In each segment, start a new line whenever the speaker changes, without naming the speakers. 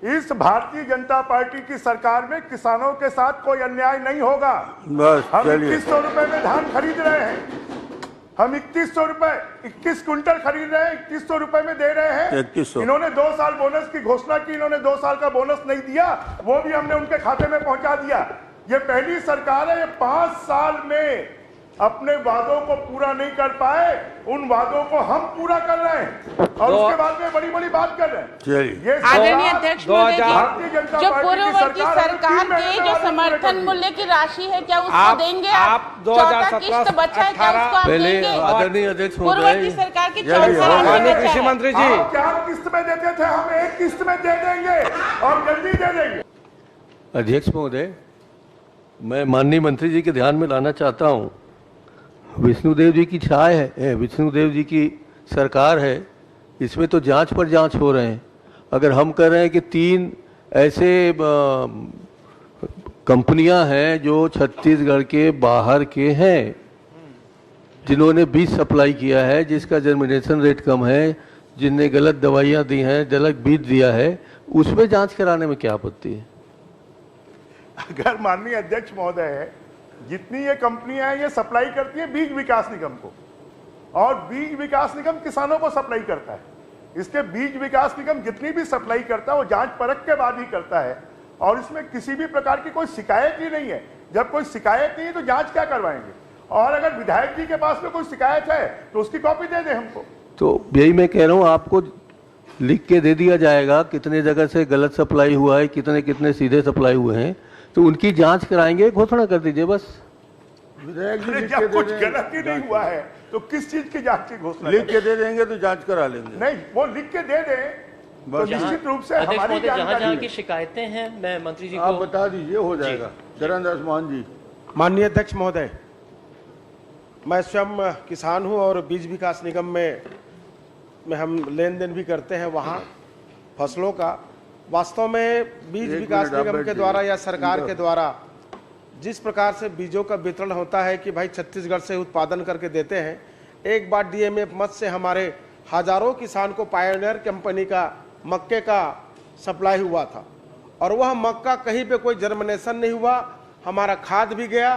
इस भारतीय जनता पार्टी की सरकार में किसानों के साथ कोई अन्याय नहीं होगा।
बस
हम
चलिए।
2100 रुपए में धान खरीद रहे हैं। हम 2100 रुपए 21 क्विंटल खरीद रहे हैं, 2100 रुपए में दे रहे हैं।
2100।
इन्होंने 2 साल बोनस की घोषणा की, इन्होंने 2 साल का बोनस नहीं दिया, वो भी हमने उनके खाते में पहुंचा दिया। ये पहली सरकार है, ये 5 साल में अपने वादों को पूरा नहीं कर पाए, उन वादों को हम पूरा कर रहे हैं और उसके बाद में बड़ी बड़ी बात कर रहे हैं।
चलिए।
आदरणीय अध्यक्ष महोदय
भारतीय जनता
जो
पार्टी की
पूर्ववर्ती सरकार के जो समर्थन मूल्य की राशि है क्या उसको देंगे आप? 2017 किस्त बचा है क्या उसको आप देंगे?
आदरणीय अध्यक्ष
पूर्ववर्ती सरकार की 4
माननीय
साल
कृषि मंत्री जी,
आप 4 किस्त में देते थे, हम 1 किस्त में दे देंगे और जल्दी दे देंगे।
अध्यक्ष महोदय, मैं माननीय मंत्री जी के ध्यान में लाना चाहता हूँ, विष्णुदेव जी की छाया है, विष्णुदेव जी की सरकार है, इसमें तो जांच पर जांच हो रहे हैं। अगर हम कह रहे हैं कि 3 ऐसे कंपनियां हैं जो छत्तीसगढ़ के बाहर के हैं, जिन्होंने बीज सप्लाई किया है, जिसका जर्मिनेशन रेट कम है, जिनने गलत दवाइयां दी हैं, गलत बीज दिया है, उसमें जांच कराने में क्या आपत्ति है?
अगर माननीय अध्यक्ष महोदय, जितनी ये कंपनियां हैं ये सप्लाई करती है बीज विकास निगम को, और बीज विकास निगम किसानों को सप्लाई करता है। इसके बीज विकास निगम जितनी भी सप्लाई करता है वो जांच परख के बाद ही करता है, और इसमें किसी भी प्रकार की कोई शिकायत ही नहीं है। जब कोई शिकायत नहीं है तो जांच क्या करवाएंगे? और अगर विधायक जी के पास में कोई शिकायत है तो उसकी कॉपी दे दे हमको।
तो यही मैं कह रहा हूँ, आपको लिख के दे दिया जाएगा कितने जगह से गलत सप्लाई हुआ है, कितने कितने सीधे सप्लाई हुए हैं, तो उनकी जांच कराएंगे, घोषणा कर दीजिए बस।
विधायक जी जब कुछ गलत ही नहीं हुआ है तो किस चीज की जांच की घोषणा?
लिख के दे देंगे तो जांच करा लेंगे।
नहीं, वो लिख के दे दें तो निश्चित रूप से हमारी
जहाँ की शिकायतें हैं मैं मंत्री जी को
आप बता दीजिए, हो जाएगा। चरणदास मोहन जी।
माननीय अध्यक्ष महोदय, मैं स्वयं किसान हूं और बीज विकास निगम में हम लेन देन भी करते हैं वहां फसलों का। वास्तव में बीज विकास निगम के द्वारा या सरकार के द्वारा जिस प्रकार से बीजों का वितरण होता है कि भाई छत्तीसगढ़ से उत्पादन करके देते हैं, एक बार डीएमएफ मद से हमारे हजारों किसान को पायोनियर कंपनी का मक्के का सप्लाई हुआ था, और वह मक्का कहीं पे कोई जर्मिनेशन नहीं हुआ, हमारा खाद भी गया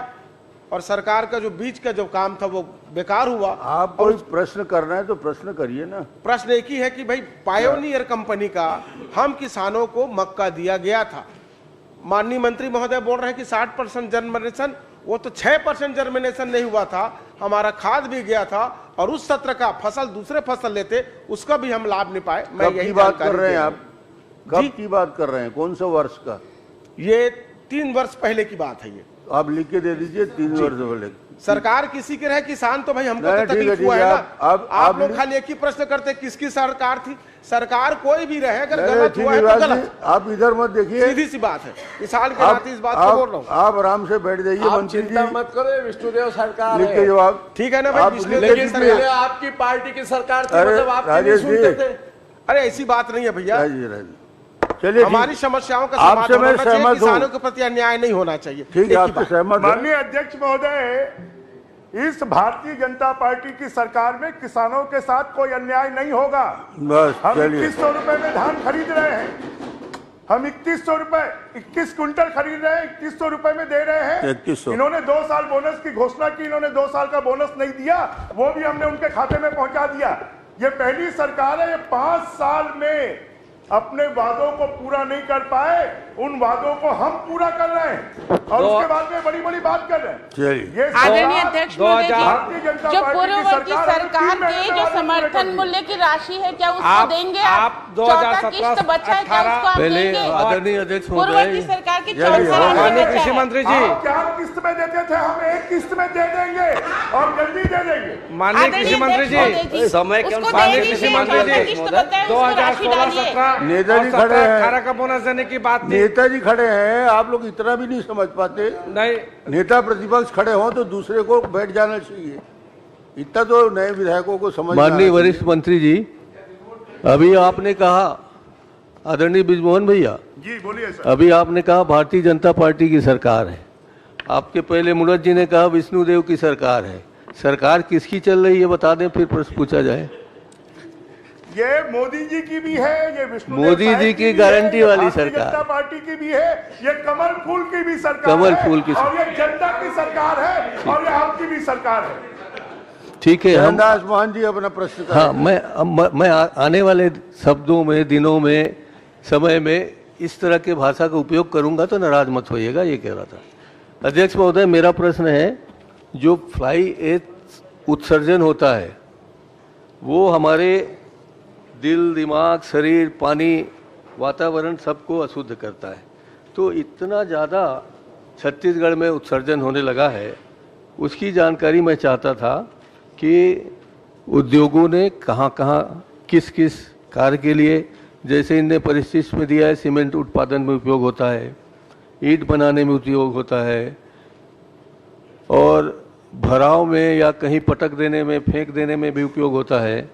और सरकार का जो बीज का जो काम था वो बेकार हुआ।
आप कोई प्रश्न करना है तो प्रश्न करिए ना।
प्रश्न एक ही है कि भाई पायोनियर कंपनी का हम किसानों को मक्का दिया गया था। माननीय मंत्री महोदय बोल रहे हैं कि 60% जर्मिनेशन, वो तो 6% जर्मिनेशन नहीं हुआ था, हमारा खाद भी गया था, और उस सत्र का फसल दूसरे फसल लेते उसका भी हम लाभ नहीं पाए। मैं यही
बात कर रहे हैं आप? कब की बात कर रहे हैं? कौन सा वर्ष का?
ये 3 वर्ष पहले की बात है। ये
आप लिख के दे दीजिए, 3 वर्ष पहले।
सरकार किसी के रहे, किसान तो भाई हमको तो तकलीफ हुआ है ना। आप लोग खाली एक ही प्रश्न करते किसकी सरकार थी? सरकार कोई भी रहे, अगर गलत हुआ है तो गलत।
आप इधर मत देखिए,
सीधी सी बात है, किसान के नाते इस बात को बोल रहा हूँ।
आप आराम से बैठ जाइए। मंत्री जी
मत करो, विष्णुदेव सरकार
लिख के जवाब।
ठीक है ना भाई,
लेकिन आपकी पार्टी की सरकार थी, मतलब आप नहीं सुनते थे।
अरे ऐसी बात नहीं है भैया,
चलिए
हमारी समस्याओं का समाधान होना चाहिए, किसानों के प्रति अन्याय नहीं होना चाहिए।
ठीक है, आपसे सहमत।
माननीय अध्यक्ष महोदय, इस भारतीय जनता पार्टी की सरकार में किसानों के साथ कोई अन्याय नहीं होगा।
बस
हम
चलिए।
2100 रुपए में धान खरीद रहे हैं। हम 2100 रुपए 21 क्विंटल खरीद रहे हैं, 2100 रुपए में दे रहे हैं।
2100।
इन्होंने 2 साल बोनस की घोषणा की, इन्होंने 2 साल का बोनस नहीं दिया, वो भी हमने उनके खाते में पहुंचा दिया। ये पहली सरकार है, ये 5 साल में अपने वादों को पूरा नहीं कर पाए, उन वादों को हम पूरा कर रहे हैं और उसके बाद में बड़ी बड़ी बात कर रहे हैं।
चलिए।
आदरणीय अध्यक्ष महोदय जो पूर्ववर्ती
सरकार
सरकार के जो समर्थन मूल्य की राशि है क्या उसको देंगे आप? 14 किस्त बचा है क्या उसको आप देंगे?
आदरणीय अध्यक्ष
पूर्ववर्ती सरकार की 4 साल
माननीय कृषि मंत्री जी,
4 किस्त में देते थे, हम 1 किस्त में दे देंगे और जल्दी दे देंगे।
माननीय कृषि मंत्री जी,
समय के अनुसार
माननीय कृषि मंत्री जी, 2016-17
नेताजी खड़े हैं,
18 का बोनस देने की बात थी।
नेताजी खड़े हैं, आप लोग इतना भी नहीं समझ पाते।
नहीं,
नेता प्रतिपक्ष खड़े हो तो दूसरे को बैठ जाना चाहिए, इतना तो नए विधायकों को समझ। माननीय वरिष्ठ मंत्री जी, अभी आपने कहा, आदरणीय बृजमोहन भैया
जी बोलिए सर।
अभी आपने कहा भारतीय जनता पार्टी की सरकार है, आपके पहले मुरत जी ने कहा विष्णुदेव की सरकार है। सरकार किसकी चल रही है बता दें, फिर प्रश्न पूछा जाए।
ये मोदी जी की भी है, ये विष्णु
मोदी जी की गारंटी वाली सरकार,
जनता पार्टी की भी है, ये कमल फूल की भी सरकार
कमल
है,
फूल की
और ये जनता की सरकार है, और ये आपकी भी सरकार है।
ठीक है। हम
मोहन जी अपना प्रश्न करें।
हाँ, मैं आने वाले शब्दों में, दिनों में, समय में इस तरह के भाषा का उपयोग करूंगा तो नाराज मत होइएगा, ये कह रहा था। अध्यक्ष महोदय, मेरा प्रश्न है, जो फ्लाई एश उत्सर्जन होता है वो हमारे दिल, दिमाग, शरीर, पानी, वातावरण सबको अशुद्ध करता है। तो इतना ज़्यादा छत्तीसगढ़ में उत्सर्जन होने लगा है, उसकी जानकारी मैं चाहता था कि उद्योगों ने कहाँ कहाँ, किस किस कार्य के लिए, जैसे इनने परिशिष्ट में दिया है, सीमेंट उत्पादन में उपयोग होता है, ईंट बनाने में उपयोग होता है, और भराव में या कहीं पटक देने में, फेंक देने में भी उपयोग होता है।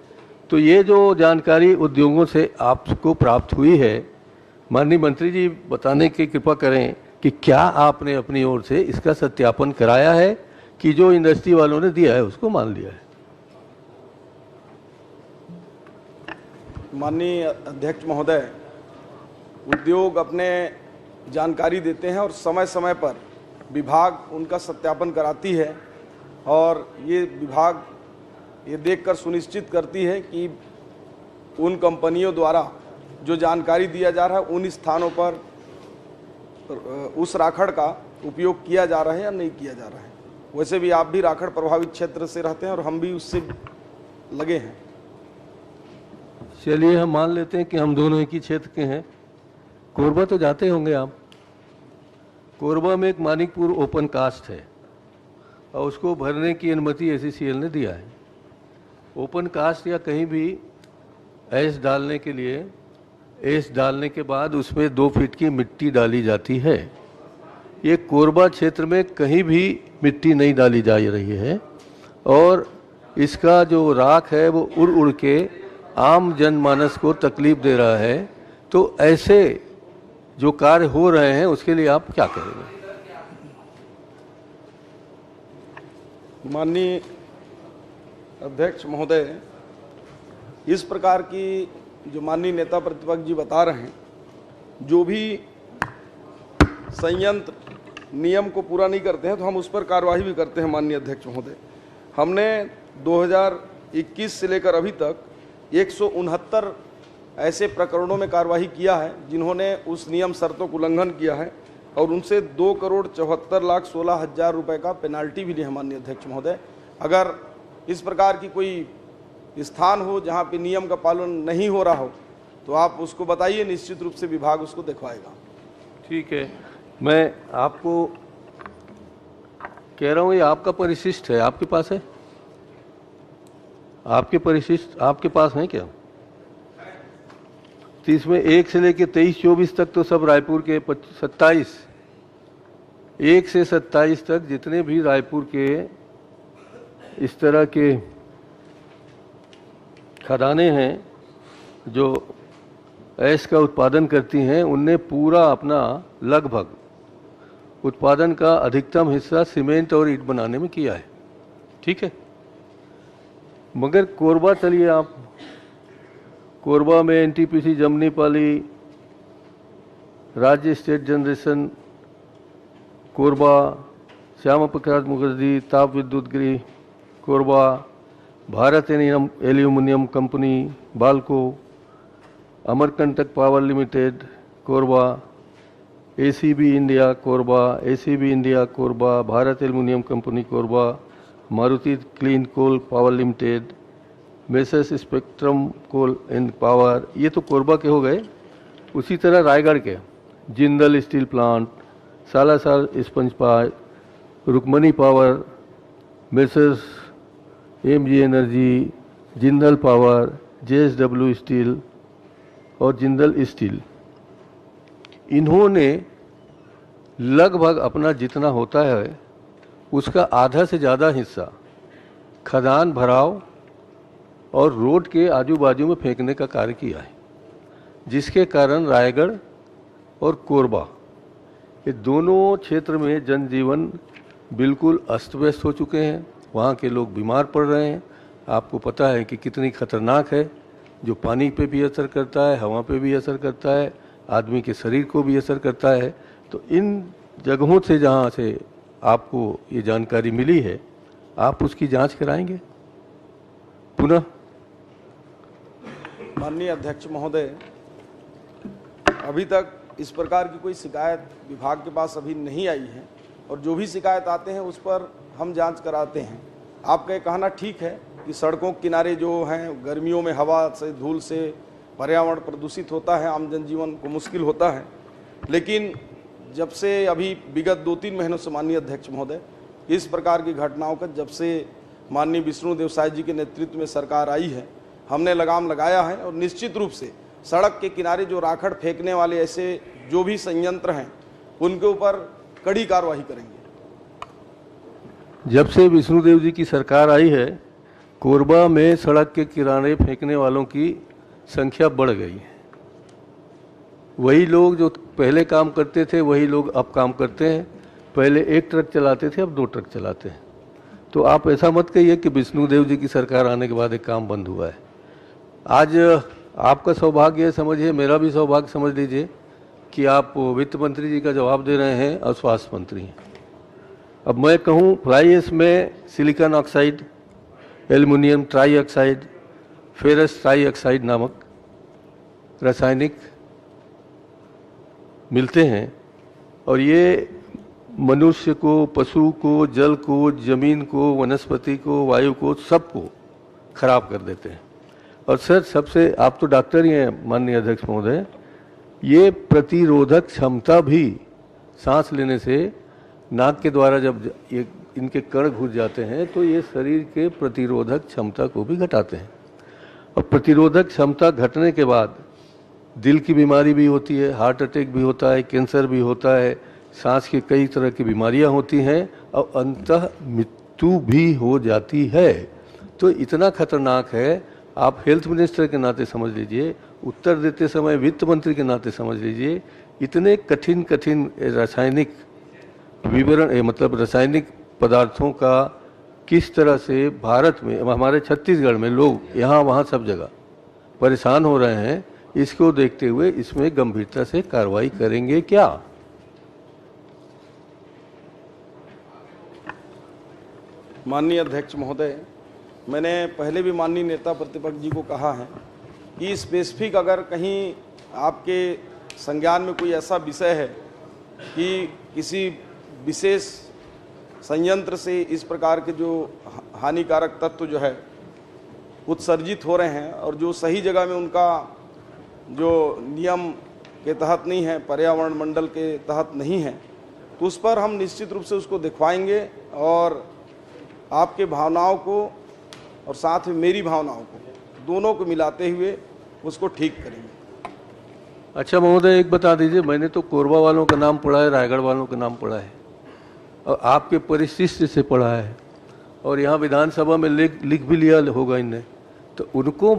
तो ये जो जानकारी उद्योगों से आपको प्राप्त हुई है, माननीय मंत्री जी बताने की कृपा करें कि क्या आपने अपनी ओर से इसका सत्यापन कराया है कि जो इंडस्ट्री वालों ने दिया है उसको मान लिया है?
माननीय अध्यक्ष महोदय, उद्योग अपने जानकारी देते हैं और समय समय पर विभाग उनका सत्यापन कराती है, और ये विभाग ये देखकर सुनिश्चित करती है कि उन कंपनियों द्वारा जो जानकारी दिया जा रहा है उन स्थानों पर उस राखड़ का उपयोग किया जा रहा है या नहीं किया जा रहा है। वैसे भी आप भी राखड़ प्रभावित क्षेत्र से रहते हैं और हम भी उससे लगे हैं।
चलिए हम मान लेते हैं कि हम दोनों एक ही क्षेत्र के हैं। कोरबा तो जाते होंगे आप। कोरबा में एक मानिकपुर ओपन कास्ट है और उसको भरने की अनुमति ACCL ने दिया है। ओपन कास्ट या कहीं भी ऐश डालने के लिए, ऐश डालने के बाद उसमें 2 फीट की मिट्टी डाली जाती है। ये कोरबा क्षेत्र में कहीं भी मिट्टी नहीं डाली जा रही है, और इसका जो राख है वो उड़ उड़ के आम जनमानस को तकलीफ दे रहा है। तो ऐसे जो कार्य हो रहे हैं उसके लिए आप क्या करेंगे?
माननीय अध्यक्ष महोदय, इस प्रकार की जो माननीय नेता प्रतिपक्ष जी बता रहे हैं, जो भी संयंत्र नियम को पूरा नहीं करते हैं तो हम उस पर कार्रवाई भी करते हैं। माननीय अध्यक्ष महोदय, हमने 2021 से लेकर अभी तक 169 ऐसे प्रकरणों में कार्रवाई किया है जिन्होंने उस नियम शर्तों को उल्लंघन किया है, और उनसे 2,74,16,000 रुपये का पेनाल्टी भी लिया है। माननीय अध्यक्ष महोदय, अगर इस प्रकार की कोई स्थान हो जहां पे नियम का पालन नहीं हो रहा हो तो आप उसको बताइए, निश्चित रूप से विभाग उसको दिखवाएगा।
ठीक है, मैं आपको कह रहा हूँ, ये आपका परिशिष्ट है, आपके पास है? आपके परिशिष्ट आपके पास है क्या? तो इसमें 1 से लेकर 23-24 तक तो सब रायपुर के 27, 1 से 27 तक जितने भी रायपुर के इस तरह के खदानें हैं जो ऐश का उत्पादन करती हैं, उनने पूरा अपना लगभग उत्पादन का अधिकतम हिस्सा सीमेंट और ईंट बनाने में किया है। ठीक है, मगर कोरबा चलिए आप, कोरबा में NTPC, जमनीपाली, राज्य स्टेट जनरेशन, कोरबा, श्यामा प्रसाद मुखर्जी ताप विद्युत गृह Korba, Bharat aluminium company BALCO, Amarkantak power limited Korba, ACB India Korba, ACB India Korba, Bharat aluminium company Korba, Maruti clean coal power limited, messrs spectrum coal and power, ये तो कोरबा के हो गए। उसी तरह रायगढ़ के Jindal steel plant, Salasar sponge park, Rukmani power, messrs MG energy, Jindal power, JSW steel और जिंदल स्टील, इन्होंने लगभग अपना जितना होता है उसका आधा से ज़्यादा हिस्सा खदान भराव और रोड के आजू बाजू में फेंकने का कार्य किया है, जिसके कारण रायगढ़ और कोरबा ये दोनों क्षेत्र में जनजीवन बिल्कुल अस्त व्यस्त हो चुके हैं। वहाँ के लोग बीमार पड़ रहे हैं। आपको पता है कि कितनी खतरनाक है जो पानी पे भी असर करता है, हवा पे भी असर करता है, आदमी के शरीर को भी असर करता है। तो इन जगहों से जहाँ से आपको ये जानकारी मिली है, आप उसकी जांच कराएंगे पुनः?
माननीय अध्यक्ष महोदय, अभी तक इस प्रकार की कोई शिकायत विभाग के पास अभी नहीं आई है, और जो भी शिकायत आते हैं उस पर हम जांच कराते हैं। आपका ये कहना ठीक है कि सड़कों के किनारे जो हैं, गर्मियों में हवा से, धूल से पर्यावरण प्रदूषित होता है, आम जनजीवन को मुश्किल होता है। लेकिन जब से अभी विगत 2-3 महीनों से माननीय अध्यक्ष महोदय, इस प्रकार की घटनाओं का जब से माननीय विष्णुदेव साय जी के नेतृत्व में सरकार आई है, हमने लगाम लगाया है, और निश्चित रूप से सड़क के किनारे जो राखड़ फेंकने वाले ऐसे जो भी संयंत्र हैं उनके ऊपर कड़ी कार्रवाई करेंगे।
जब से विष्णुदेव जी की सरकार आई है, कोरबा में सड़क के किनारे फेंकने वालों की संख्या बढ़ गई है। वही लोग जो पहले काम करते थे वही लोग अब काम करते हैं। पहले 1 ट्रक चलाते थे, अब 2 ट्रक चलाते हैं। तो आप ऐसा मत कहिए कि विष्णुदेव जी की सरकार आने के बाद एक काम बंद हुआ है। आज आपका सौभाग्य है, समझिए, मेरा भी सौभाग्य समझ लीजिए कि आप वित्त मंत्री जी का जवाब दे रहे हैं और स्वास्थ्य मंत्री हैं। अब मैं कहूँ, फ्लाई ऐश में silicon oxide, aluminium try oxide, ferrous try oxide नामक रासायनिक मिलते हैं, और ये मनुष्य को, पशु को, जल को, जमीन को, वनस्पति को, वायु को, सबको खराब कर देते हैं। और सर, सबसे, आप तो डॉक्टर ही हैं माननीय अध्यक्ष महोदय, ये प्रतिरोधक क्षमता भी सांस लेने से नाक के द्वारा जब ये इनके कण घुस जाते हैं तो ये शरीर के प्रतिरोधक क्षमता को भी घटाते हैं। और प्रतिरोधक क्षमता घटने के बाद दिल की बीमारी भी होती है, हार्ट अटैक भी होता है, कैंसर भी होता है, सांस की कई तरह की बीमारियां होती हैं, और अंततः मृत्यु भी हो जाती है। तो इतना खतरनाक है। आप हेल्थ मिनिस्टर के नाते समझ लीजिए, उत्तर देते समय वित्त मंत्री के नाते समझ लीजिए, इतने कठिन कठिन रासायनिक विवरण, मतलब रासायनिक पदार्थों का किस तरह से भारत में, हमारे छत्तीसगढ़ में लोग यहाँ वहाँ सब जगह परेशान हो रहे हैं, इसको देखते हुए इसमें गंभीरता से कार्रवाई करेंगे क्या?
माननीय अध्यक्ष महोदय, मैंने पहले भी माननीय नेता प्रतिपक्ष जी को कहा है कि स्पेसिफिक अगर कहीं आपके संज्ञान में कोई ऐसा विषय है कि किसी विशेष संयंत्र से इस प्रकार के जो हानिकारक तत्व जो है उत्सर्जित हो रहे हैं, और जो सही जगह में उनका जो नियम के तहत नहीं है, पर्यावरण मंडल के तहत नहीं है, तो उस पर हम निश्चित रूप से उसको दिखवाएंगे, और आपके भावनाओं को और साथ में मेरी भावनाओं को, दोनों को मिलाते हुए उसको ठीक करेंगे।
अच्छा महोदय, एक बता दीजिए, मैंने तो कोरबा वालों का नाम पढ़ा है, रायगढ़ वालों का नाम पढ़ा है, और आपके परिशिष्ट से पढ़ा है, और यहाँ विधानसभा में लिख भी लिया होगा इनने। तो उनको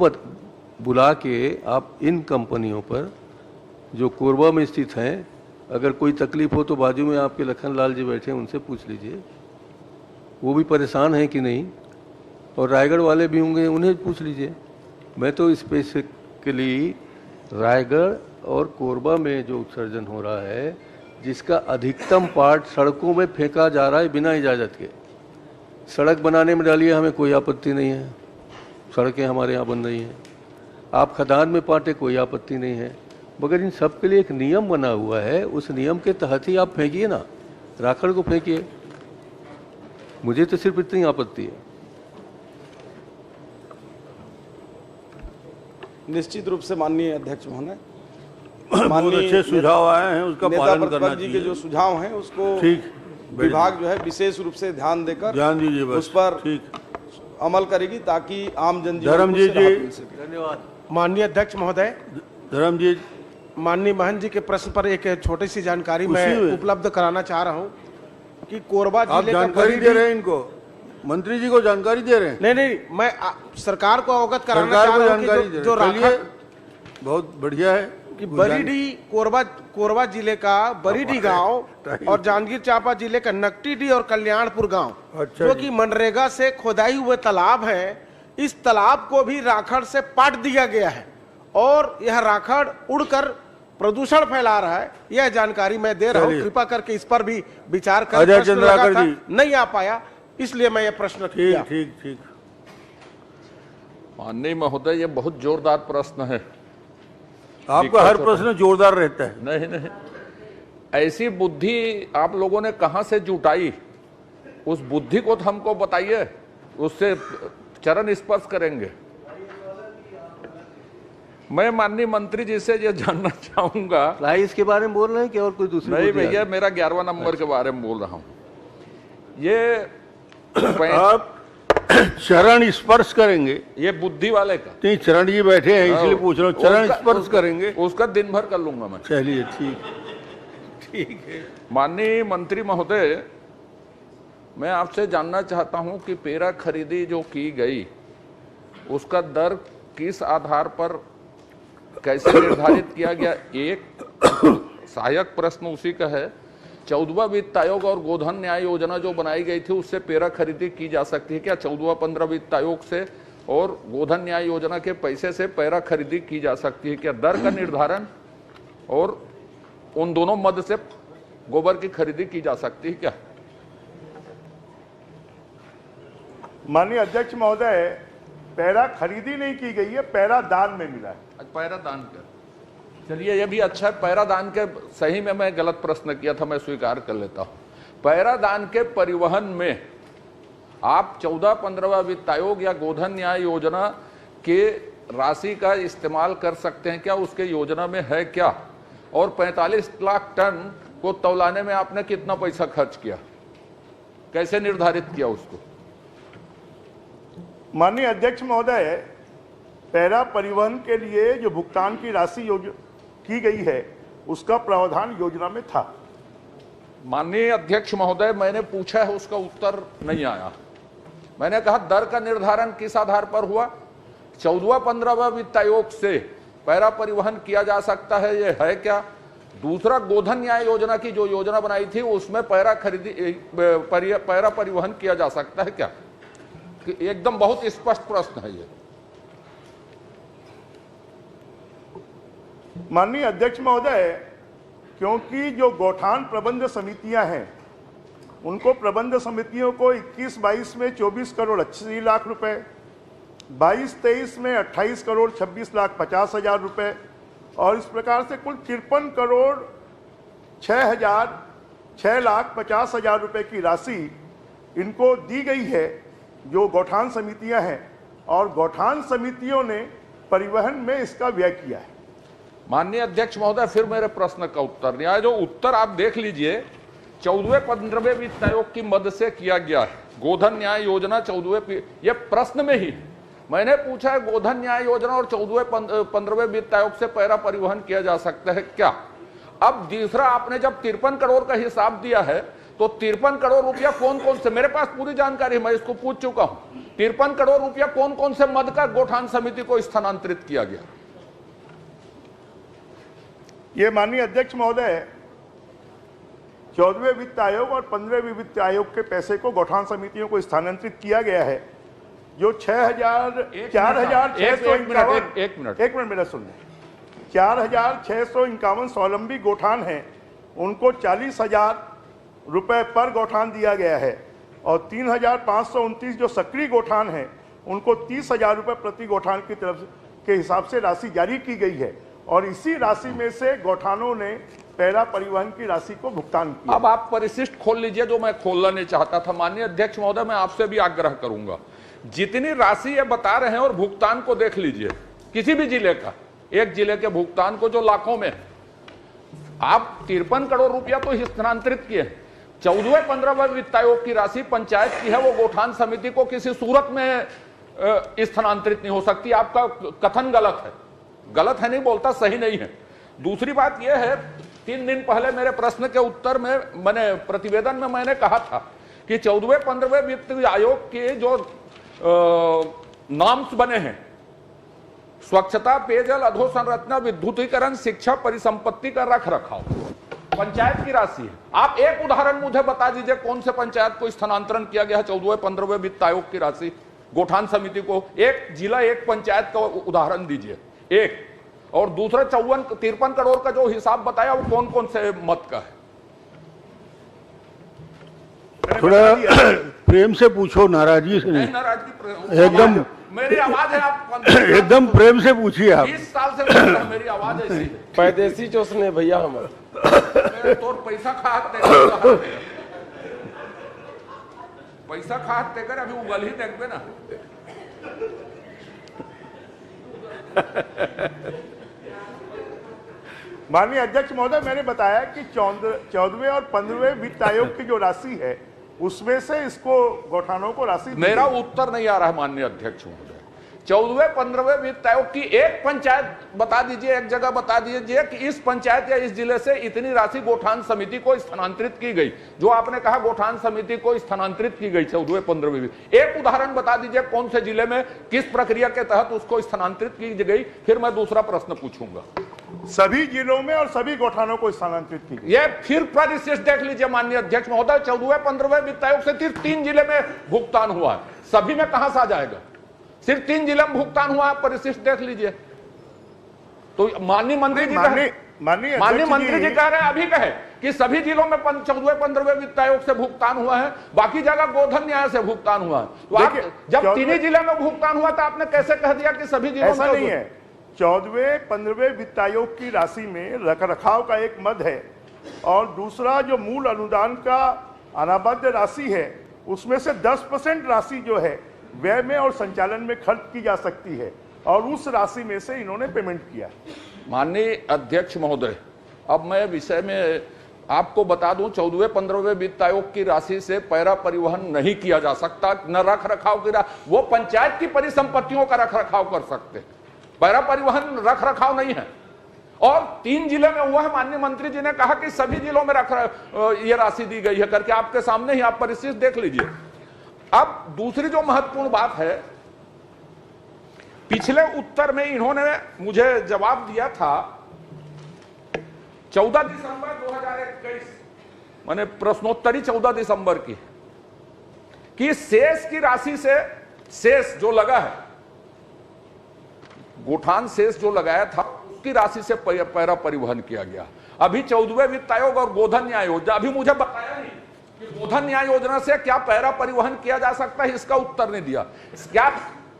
बुला के आप इन कंपनियों पर जो कोरबा में स्थित हैं, अगर कोई तकलीफ हो तो बाजू में आपके लखन लाल जी बैठे हैं, उनसे पूछ लीजिए वो भी परेशान हैं कि नहीं, और रायगढ़ वाले भी होंगे, उन्हें पूछ लीजिए। मैं तो स्पेसिफिकली रायगढ़ और कोरबा में जो उत्सर्जन हो रहा है, जिसका अधिकतम पार्ट सड़कों में फेंका जा रहा है बिना इजाज़त के। सड़क बनाने में डालिए, हमें कोई आपत्ति नहीं है, सड़कें हमारे यहाँ बन रही हैं। आप खदान में पाटे, कोई आपत्ति नहीं है, मगर इन सब के लिए एक नियम बना हुआ है, उस नियम के तहत ही आप फेंकिए ना, राखड़ को फेंकिए। मुझे तो सिर्फ इतनी आपत्ति है।
निश्चित रूप से माननीय अध्यक्ष महोदय,
बहुत अच्छे सुझाव आए हैं, उसका पालन करना
जी के जो सुझाव हैं उसको
ठीक
विभाग जो है विशेष रूप से ध्यान देकर
ध्यान दीजिए, बस
उस पर
ठीक
अमल करेगी, ताकि आम जनजीवन
धर्मजीत जी,
धन्यवाद।
माननीय अध्यक्ष महोदय,
धर्मजीत,
माननीय महंत जी के प्रश्न पर एक छोटी सी जानकारी मैं उपलब्ध कराना चाह रहा हूँ कि कोरबा जिले का
जानकारी दे रहे हैं इनको, मंत्री जी को जानकारी दे रहे हैं।
नहीं, मैं सरकार को अवगत कराना चाह रहा हूँ कि जो राखड़,
बहुत बढ़िया है
कि बरीडी कोरबा जिले का बरीडी गांव और जांजगीर चांपा जिले का नकटीडी और कल्याणपुर गांव,
अच्छा,
जो कि मनरेगा से खोदाई हुए तालाब है, इस तालाब को भी राखड़ से पाट दिया गया है और यह राखड़ उड़कर प्रदूषण फैला रहा है। यह जानकारी मैं दे रहा हूं, कृपा करके इस पर भी विचार करें।
अजय चंद्राकर जी
नहीं आ पाया, इसलिए मैं यह प्रश्न किया।
ठीक ठीक।
माननीय महोदय, ये बहुत जोरदार प्रश्न है।
आपका हर प्रश्न जोरदार रहता है।
नहीं, ऐसी बुद्धि आप लोगों ने कहां से जुटाई? उस बुद्धि को तो हमको बताइए, उससे चरण स्पर्श करेंगे। मैं माननीय मंत्री जी से ये जानना चाहूंगा,
प्राइस के बारे में बोल रहे हैं कि और कोई दूसरी?
नहीं भैया, मेरा 11वां नंबर के बारे में बोल रहा हूं। ये
आप चरण स्पर्श करेंगे?
ये बुद्धि वाले का
नहीं, चरण जी बैठे हैं इसलिए पूछ रहा हूँ। चरण स्पर्श करेंगे?
उसका दिन भर कर लूंगा मैं।
चलिए ठीक है।
माननीय मंत्री महोदय, मैं आपसे जानना चाहता हूं कि पेरा खरीदी जो की गई उसका दर किस आधार पर कैसे निर्धारित किया गया? एक सहायक प्रश्न उसी का है, 14वां वित्त आयोग और गोधन न्याय योजना जो बनाई गई थी उससे पेरा खरीदी की जा सकती है क्या? 14वां-15 वित्त आयोग से और गोधन न्याय योजना के पैसे से पेरा खरीदी की जा सकती है क्या? दर का निर्धारण और उन दोनों मद से गोबर की खरीदी की जा सकती है क्या?
माननीय अध्यक्ष महोदय, पैरा खरीदी नहीं की गई है, पैरा दान में मिला है।
पैरा दान कर, चलिए ये भी अच्छा है। पैरा दान के सही में मैं गलत प्रश्न किया था, मैं स्वीकार कर लेता हूं। पैरा दान के परिवहन में आप 14-15वां वित्त आयोग या गोधन न्याय योजना के राशि का इस्तेमाल कर सकते हैं क्या? उसके योजना में है क्या? और 45 लाख टन को तौलाने में आपने कितना पैसा खर्च किया, कैसे निर्धारित किया उसको?
माननीय अध्यक्ष महोदय, पैरा परिवहन के लिए जो भुगतान की राशि की गई है उसका प्रावधान योजना में था।
माननीय अध्यक्ष महोदय, मैंने पूछा है, उसका उत्तर नहीं आया। मैंने कहा दर का निर्धारण किस आधार पर हुआ? 14वां-15वां वित्त आयोग से पैरा परिवहन किया जा सकता है, ये है क्या? दूसरा, गोधन न्याय योजना की जो योजना बनाई थी उसमें पैरा परिवहन किया जा सकता है क्या? एकदम बहुत स्पष्ट प्रश्न है ये।
माननीय अध्यक्ष महोदय, क्योंकि जो गौठान प्रबंध समितियां हैं उनको प्रबंध समितियों को 21-22 में 24 करोड़ 80 लाख रुपए, 22-23 में 28 करोड़ 26 लाख 50 हजार रुपए और इस प्रकार से कुल 53 करोड़ 6 लाख 50 हजार रुपए की राशि इनको दी गई है जो गौठान समितियां हैं, और गौठान समितियों ने परिवहन में इसका व्यय किया है।
माननीय अध्यक्ष महोदय, फिर मेरे प्रश्न का उत्तर नहीं आया। जो उत्तर आप देख लीजिए, 14वें-15वें वित्त आयोग की मदद से किया गया है। गोधन न्याय योजना 14वें, ये प्रश्न में ही मैंने पूछा है गोधन न्याय योजना और 14वें-15वें वित्त आयोग से पैरा परिवहन किया जा सकता है क्या? अब दूसरा, आपने जब 53 करोड़ का हिसाब दिया है तो 53 करोड़ रुपया कौन कौन से, मेरे पास पूरी जानकारी है, मैं इसको पूछ चुका हूं, 53 करोड़ रुपया कौन कौन से मद का गौठान समिति को स्थानांतरित किया गया?
ये माननीय अध्यक्ष महोदय, 14वें वित्त आयोग और 15वें वित्त आयोग के पैसे को गौठान समितियों को स्थानांतरित किया गया है। जो 4,651 स्वावलंबी गौठान हैं उनको 40,000 रुपए पर गौठान दिया गया है और 3,529 जो सक्रिय गौठान हैं उनको 30,000 रुपए प्रति गौठान की तरफ के हिसाब से राशि जारी की गई है और इसी राशि में से गौठानों ने पैरा परिवहन की राशि को भुगतान किया।
अब आप परिशिष्ट खोल लीजिए जो मैं खोलना नहीं चाहता था। माननीय अध्यक्ष महोदय, मैं आपसे भी आग्रह करूंगा, जितनी राशि ये बता रहे हैं और भुगतान को देख लीजिए, किसी भी जिले का, एक जिले के भुगतान को जो लाखों में, आप 53 करोड़ रुपया तो स्थानांतरित किए। 14वें-15वें वित्त आयोग की राशि पंचायत की है, वो गौठान समिति को किसी सूरत में स्थानांतरित नहीं हो सकती। आपका कथन गलत है, गलत है नहीं बोलता, सही नहीं है। दूसरी बात यह है, 3 दिन पहले मेरे प्रश्न के उत्तर में, मैंने प्रतिवेदन में मैंने कहा था कि 14वें-15वें वित्त आयोग के जो नॉर्म्स बने हैं, स्वच्छता, पेयजल, अधोसंरचना, विद्युतीकरण, शिक्षा, परिसंपत्ति का रख रखाव, पंचायत की राशि है। आप एक उदाहरण मुझे बता दीजिए कौन से पंचायत को स्थानांतरण किया गया है 14वें-15वें वित्त आयोग की राशि? गोठान समिति को? एक जिला एक पंचायत का उदाहरण दीजिए एक, और दूसरा 53 करोड़ का जो हिसाब बताया वो कौन कौन से मत का है?
थोड़ा प्रेम से पूछो, नाराजगी से नहीं।
नाराजगी
एकदम
मेरी आवाज है, आप
एकदम प्रेम से पूछिए आप।
20 साल से बोल रहा हूं, मेरी आवाज ऐसी है।
पैदेशी चोसने भैया हमारे
तो पैसा खाते पैसा खाते कर अभी उगल ही देखबे ना।
माननीय अध्यक्ष महोदय, मैंने बताया कि 14वें और 15वें वित्त आयोग की जो राशि है उसमें से इसको गौठानों को राशि
मेरा उत्तर नहीं आ रहा है माननीय अध्यक्ष महोदय। 14वें 15वें वित्त आयोग की एक पंचायत बता दीजिए, एक जगह बता दीजिए कि इस पंचायत या इस जिले से इतनी राशि गोठान समिति को स्थानांतरित की गई। जो आपने कहा गोठान समिति को स्थानांतरित की गई 14वें 15वें, एक उदाहरण बता दीजिए कौन से जिले में किस प्रक्रिया के तहत उसको स्थानांतरित की गई। फिर मैं दूसरा प्रश्न पूछूंगा।
सभी जिलों में और सभी गौठानों को स्थानांतरित की गई।
ये फिर परिशिष्ट देख लीजिए माननीय अध्यक्ष महोदय, 14वें 15वें वित्त आयोग से सिर्फ 3 जिले में भुगतान हुआ है, सभी में कहां से आ जाएगा? सिर्फ 3 जिले में भुगतान हुआ, परिशिष्ट देख लीजिए। तो माननीय मंत्री जी कह रहे हैं, अभी कहे कि सभी जिलों में 14वें 15वें वित्त आयोग से भुगतान हुआ है, बाकी जगह गोधन न्याय से भुगतान हुआ है। तो आप जब 3 जिले में भुगतान हुआ था आपने कैसे कह दिया कि सभी जिलों में?
ऐसा नहीं है। 14वें 15वें वित्त आयोग की राशि में रखरखाव का एक मद है और दूसरा जो मूल अनुदान का अनाबद्ध राशि है उसमें से 10% राशि जो है व्यय में और संचालन में खर्च की जा सकती है और उस राशि में से इन्होंने पेमेंट किया।
माननीय अध्यक्ष महोदय, अब मैं विषय में आपको बता दूं, 14वें 15वें वित्त आयोग की राशि से पैरा परिवहन नहीं किया जा सकता, न रख रखाव की वो पंचायत की परिसंपत्तियों का रख रखाव कर सकते, पैरा परिवहन रख रखाव नहीं है। और 3 जिले में हुआ है, माननीय मंत्री जी ने कहा कि सभी जिलों में ये राशि दी गई है करके, आपके सामने ही आप परिशिष्ट देख लीजिए। अब दूसरी जो महत्वपूर्ण बात है, पिछले उत्तर में इन्होंने मुझे जवाब दिया था 14 दिसंबर 2021, मैंने प्रश्नोत्तरी 14 दिसंबर की, कि शेष की राशि से, शेष जो लगा है गोठान शेष जो लगाया था उसकी राशि से पैरा परिवहन किया गया। अभी 14वें वित्त आयोग और गोधन न्याय योजना, अभी मुझे बताया नहीं कि गोधन न्याय योजना से क्या पैरा परिवहन किया जा सकता है, इसका उत्तर नहीं दिया। क्या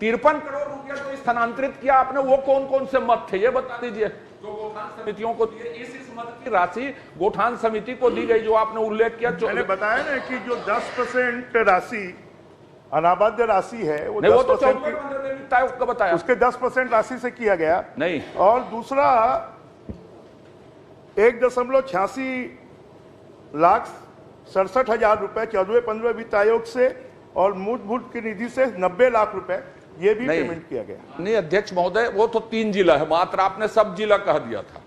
53 करोड़ रुपया जो स्थानांतरित किया आपने, वो कौन कौन से मत थे ये बता दीजिए जो गोठान समितियों को दिए। इस मत की राशि गोठान समिति को दी गई जो आपने उल्लेख किया।
मैंने बताया ना कि जो 10% राशि अनाबद्ध राशि है वो
10% वित्त आयोग का बताया,
उसके 10% राशि से किया गया
नहीं।
और दूसरा 1.86 लाख 67,000 रुपए 14वें 15वें वित्त आयोग से और मूलभूत की निधि से 90 लाख रुपए ये भी पेमेंट किया गया।
नहीं अध्यक्ष महोदय, वो तो 3 जिला है मात्र, आपने सब जिला कह दिया था।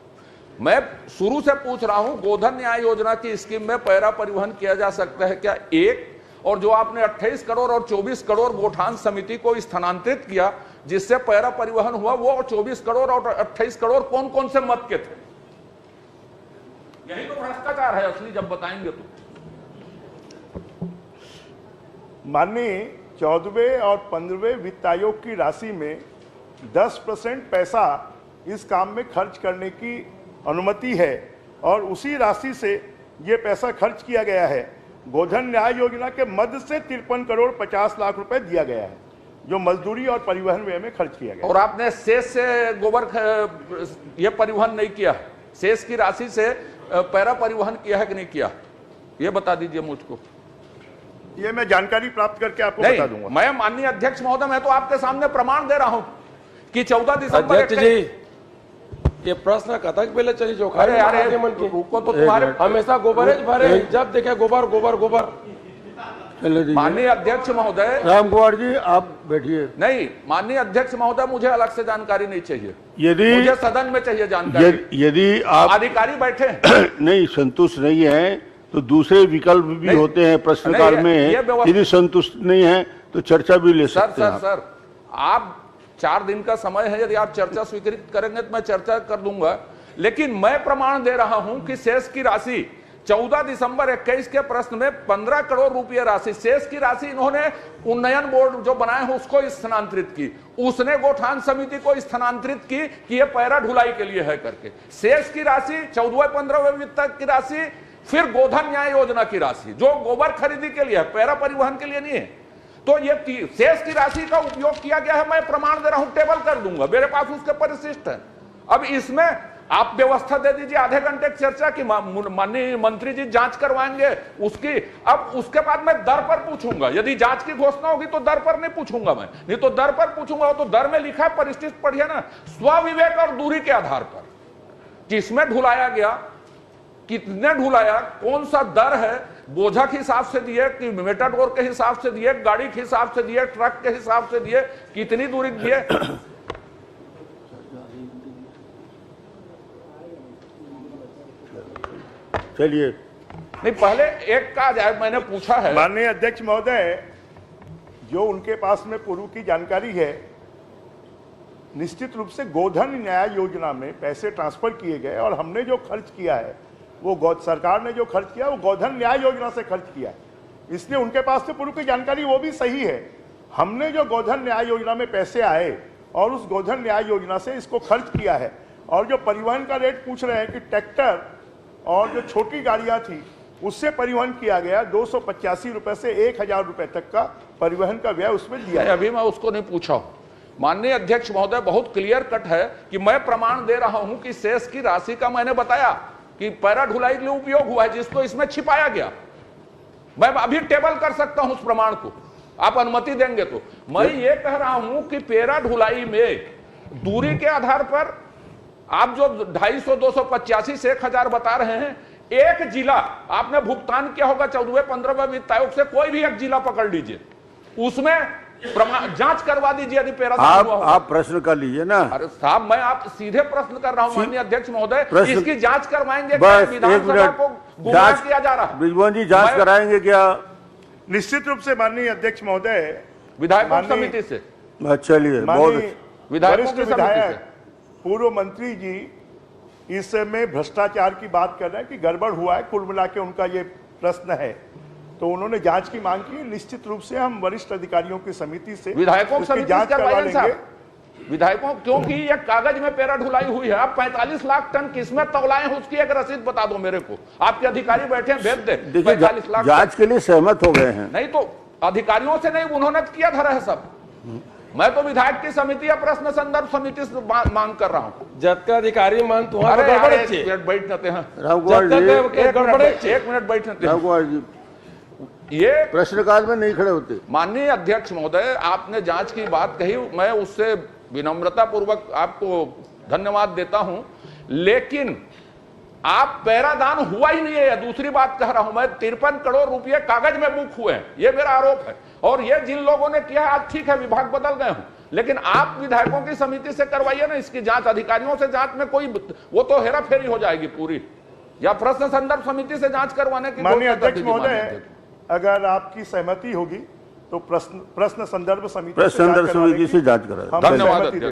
मैं शुरू से पूछ रहा हूं गोधन न्याय योजना की स्कीम में पैरा परिवहन किया जा सकता है क्या? एक, और जो आपने 28 करोड़ और 24 करोड़ गोठान समिति को स्थानांतरित किया जिससे पैरा परिवहन हुआ, वो 24 करोड़ और 28 करोड़ कौन कौन से मत के थे? यही तो भ्रष्टाचार है असली, जब बताएंगे तो।
माननीय 14वें और 15वें वित्त आयोग की राशि में 10% पैसा इस काम में खर्च करने की अनुमति है और उसी राशि से ये पैसा खर्च किया गया है। गोधन न्याय योजना के मद से 53 करोड़ 50 लाख रुपए दिया गया है जो मजदूरी और परिवहन व्यय में खर्च किया गया।
और आपने शेष से गोबर ये परिवहन नहीं किया, शेष की राशि से पैरा परिवहन किया है कि नहीं किया, ये बता दीजिए मुझको।
ये मैं जानकारी प्राप्त करके आपको बता दूंगा।
मैं माननीय अध्यक्ष महोदय, मैं तो आपके सामने प्रमाण दे रहा हूं कि 14 दिसंबर
अध्यक्ष जी ये प्रश्न कथक पहले चली जो
अरे यार रुको तो, तुम्हारे
हमेशा गोबर भरे, जब देखे गोबर गोबर गोबर।
माननीय अध्यक्ष महोदय,
राम कुमार जी आप बैठिए।
नहीं माननीय अध्यक्ष महोदय, मुझे अलग से जानकारी नहीं चाहिए,
यदि
मुझे सदन में चाहिए जानकारी।
यदि आप
अधिकारी बैठे
नहीं संतुष्ट नहीं है तो दूसरे विकल्प भी होते हैं प्रश्नकाल में, यदि संतुष्ट नहीं है तो चर्चा भी ले सकते हैं।
सर आप 4 दिन का समय है, यदि आप चर्चा स्वीकृत करेंगे तो मैं चर्चा कर दूंगा, लेकिन मैं प्रमाण दे रहा हूं कि शेष की राशि 14 दिसंबर 21 के प्रश्न में 15 करोड़ रुपए राशि, शेष की राशि इन्होंने उन्नयन बोर्ड जो बनाए हैं उसको स्थानांतरित की, उसने गौठान समिति को स्थानांतरित की कि ये पैरा ढुलाई के लिए है करके। शेष की राशि 14वें-15वें वित्त की राशि, फिर गोधन न्याय योजना की राशि जो गोबर खरीदी के लिए है, पैरा परिवहन के लिए नहीं है। तो ये शेष की राशि का उपयोग किया गया है, मैं प्रमाण दे रहा हूं, टेबल कर दूंगा, मेरे पास उसके परिशिष्ट है। अब इसमें आप व्यवस्था दे दीजिए आधे घंटे की चर्चा की, माननीय मंत्री जी जांच करवाएंगे उसकी। अब उसके बाद मैं दर पर पूछूंगा, यदि जांच की घोषणा होगी तो दर पर नहीं पूछूंगा मैं, नहीं तो दर पर पूछूंगा। तो दर में लिखा है, परिशिष्ट पढ़िए ना, स्वविवेक और दूरी के आधार पर किसमें ढुलाया गया, कितने ढुलाया, कौन सा दर है, बोझा के हिसाब से दिए कि मेटाडोर के हिसाब से दिए, गाड़ी के हिसाब से दिए, ट्रक के हिसाब से दिए, कितनी दूरी दिए।
चलिए,
नहीं पहले एक का जाए, मैंने पूछा है।
माननीय अध्यक्ष महोदय, जो उनके पास में पूर्व की जानकारी है, निश्चित रूप से गोधन न्याय योजना में पैसे ट्रांसफर किए गए और हमने जो खर्च किया है वो सरकार ने जो खर्च किया वो गोधन न्याय योजना से खर्च किया है, इसलिए उनके पास से पूर्व की जानकारी वो भी सही है। हमने जो गोधन न्याय योजना में पैसे आए और उस गोधन न्याय योजना से इसको खर्च किया है। और जो परिवहन का रेट पूछ रहे हैं कि ट्रैक्टर और जो छोटी गाड़ियां थी उससे परिवहन किया गया, 285 रुपए से 1000 रुपए तक का परिवहन का व्यय उसमें दिया।
अभी मैं उसको नहीं पूछा हूं, माननीय अध्यक्ष महोदय, बहुत क्लियर कट है कि मैं प्रमाण दे रहा हूं कि शेष की राशि का मैंने बताया कि पैरा ढुलाई के लिए उपयोग हुआ है, जिसको इसमें छिपाया गया। मैं अभी टेबल कर सकता हूं उस प्रमाण को, आप अनुमति देंगे तो। मैं ये कह रहा हूं कि पैरा ढुलाई में दूरी के आधार पर आप जो 250, 285 से 1000 बता रहे हैं, एक जिला आपने भुगतान किया होगा 14वें-15वें वित्त आयोग से, कोई भी एक जिला पकड़ लीजिए, उसमें जांच करवा दीजिए यदि पैरा
आप प्रश्न कर लीजिए ना।
अरे साहब, मैं आप सीधे प्रश्न कर रहा हूं माननीय अध्यक्ष महोदय, इसकी जांच करवाएंगे?
विधानसभा
को गुमराह किया जा रहा है।
ब्रिजमोहन जी जांच कराएंगे क्या?
निश्चित रूप से माननीय अध्यक्ष महोदय,
विधायकों समिति से।
चलिए,
विधायकों की समिति से
पूर्व मंत्री जी इस समय भ्रष्टाचार की बात कर रहे हैं कि गड़बड़ हुआ है, कुल मिला के उनका ये प्रश्न है, तो उन्होंने जांच की मांग की। निश्चित रूप से हम वरिष्ठ अधिकारियों की समिति से
विधायकों की
जांच करवा लेंगे।
विधायकों, क्योंकि ये कागज में पैरा ढुलाई हुई है। आप 45 लाख टन किसमें तौलाए हैं उसकी एक रसीद बता दो मेरे को, आपके अधिकारी बैठे हैं, भेज दे। 45 लाख
जांच के लिए सहमत हो गए हैं।
नहीं तो अधिकारियों से नहीं, उन्होंने किया धरा है सब। मैं तो विधायक की समिति या प्रश्न संदर्भ समिति से मांग कर रहा हूँ।
जब का अधिकारी मान तुम्हारा
एक मिनट बैठ जाते हैं, एक मिनट बैठ जाते हैं। ये
प्रश्नकाल में नहीं खड़े होते।
माननीय अध्यक्ष महोदय, आपने जांच की बात कही, मैं उससे विनम्रता पूर्वक आपको धन्यवाद देता हूं, लेकिन आप पैरादान हुआ ही नहीं है। दूसरी बात कह रहा हूं मैं, 53 करोड़ रुपए कागज में बुक हुए हैं, ये मेरा आरोप है। और ये जिन लोगों ने किया है, आज ठीक है विभाग बदल गए हूं, लेकिन आप विधायकों की समिति से करवाइए ना इसकी जांच। अधिकारियों से जांच में कोई वो तो हेरा फेरी हो जाएगी पूरी, या प्रश्न संदर्भ समिति से जांच करवाने की।
माननीय अध्यक्ष महोदय, अगर आपकी सहमति होगी तो प्रश्न संदर्भ समिति
से जांच करा।
धन्यवाद।